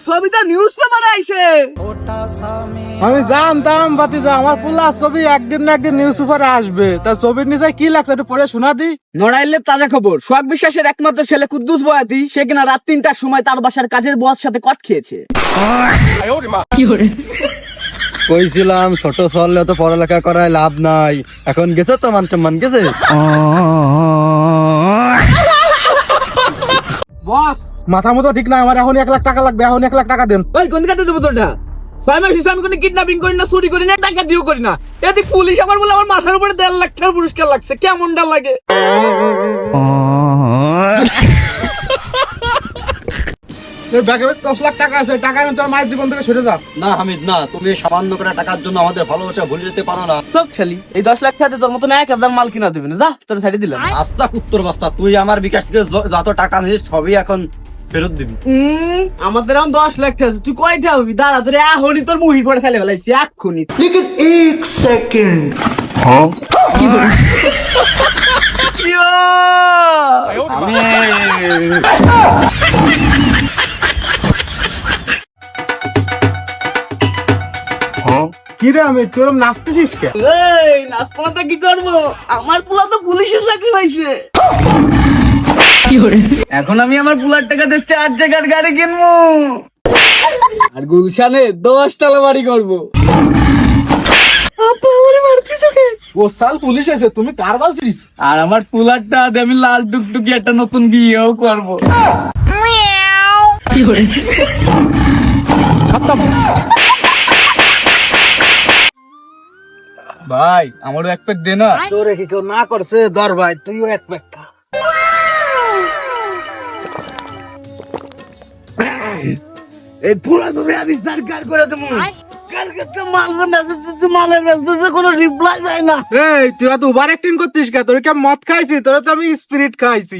ছবিটা নিউজ পেপারে আইছে। আমি জানতাম বাতিজা আমার পুলা ছবি একদিন না একদিন নিউজ পেপারে আসবে। তা ছবির নিচে কি লাগছে একটু পড়ে শোনা দি। নড়াইলের তাজা খবর, সোহাগ বিশ্বাসের একমাত্র ছেলে কুদ্দুস বয়াতি সে কিনা রাত ৩টার সময় তার বাসার কাজের বউয়ের সাথে কট খেয়েছে। কইছিলাম ছোট সরলে তো পড়ালেখা করায় লাভ নাই, এখন গেছে তো মান সম্মান গেছে। বস মাথা মতো ঠিক না, আমার এখন 1 লাখ টাকা লাগবে, এখন 1 লাখ টাকা দেন। ওই কোন কাতে দেবো তোরটা? 6 মাস হিসেবে আমি কোনো কিডন্যাপিং করি না, চুরি করি না, টাকা দিও করি না। এদিক পুলিশ আমার বলে আমার মাথার উপরে 1.5 লাখ টাকার পুরস্কার লাগছে, কেমনটা লাগে? তোর ব্যাগে 10 লাখ টাকা আছে, টাকা নিয়ে তোর মায়ের জীবন থেকে সরে যা। না হামিদ না, তুমি সামান্য করে টাকার জন্য আমাদের ভালোবাসা ভুলে যেতে পারো না। সব শালি এই 10 লাখ টাকাতে তোর মতন 1000 মাল কিনা দেবে না, যা তোর সাইডে দিলাম। আস্তা কুত্তর বাচ্চা, তুই আমার বিকাশ থেকে যত টাকা নিস সবই এখন ফেরত দিবি। আমাদের এখন 10 লাখ টাকা আছে, তুই কয়টা হবি? দাঁড়া তোর এখনই তোর মুহি পড়ে ফেলে ফেলাইছি এক্ষুনি। কি রে আমি তোর নাচতেছিস কে? এই নাচপালাটা কি করবো? আমার পোলা তো পুলিশের চাকরি পাইছে। এখন আমি আমার পোলার টাকাতে 4 টাকার গাড়ি কিনবো আর গুলশানে 10 তলা বাড়ি করবো। ও সাল পুলিশ আছে, তুমি কার বলছিস? আর আমার পোলারটা আমি লাল টুকটুকি একটা নতুন বিয়েও করবো। ভাই আমারও 1 প্যাক দে না। তোরে কি কেউ না করছে? ধর ভাই তুইও 1 প্যাক খা। এই পুরা তুমি আমি সরকার করে দেবো। কালকে তো মালের মেসেজ দিতে, মালের মেসেজে কোনো রিপ্লাই যায় না। এই তুই এত ওভার অ্যাক্টিং করতিস কে? তোর কি আমি মদ খাইছি? তোরে তো আমি স্পিরিট খাইছি।